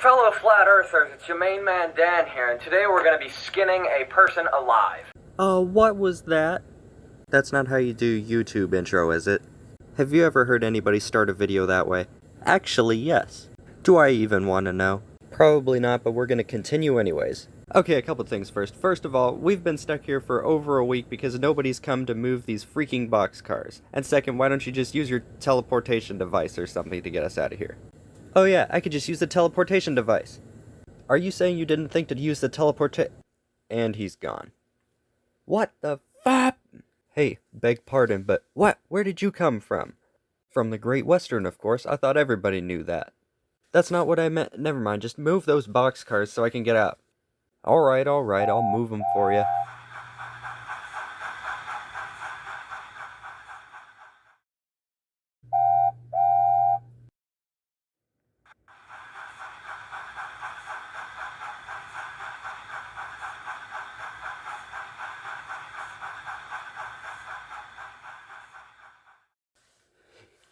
fellow flat earthers, it's your main man Dan here, and today we're gonna be skinning a person alive. What was that? That's not how you do YouTube intro, is it? Have you ever heard anybody start a video that way? Actually, yes. Do I even want to know? Probably not, but we're gonna continue anyways. Okay, a couple things first. First of all, we've been stuck here for over a week because nobody's come to move these freaking boxcars. And second, why don't you just use your teleportation device or something to get us out of here? Oh yeah, I could just use the teleportation device. Are you saying you didn't think to use the And he's gone. What the fuck? Hey, beg pardon, but what? Where did you come from? From the Great Western, of course. I thought everybody knew that. That's not what I meant. Never mind, just move those boxcars so I can get out. Alright, I'll move them for you.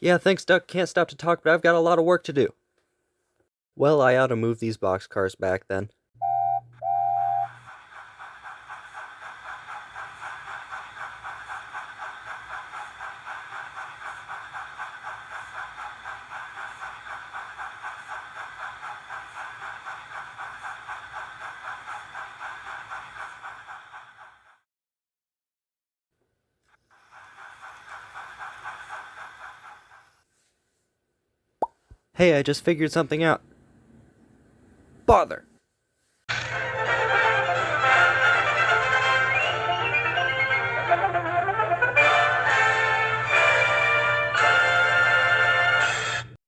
Yeah, thanks, Duck. Can't stop to talk, but I've got a lot of work to do. Well, I ought to move these boxcars back then. Hey, I just figured something out. Bother!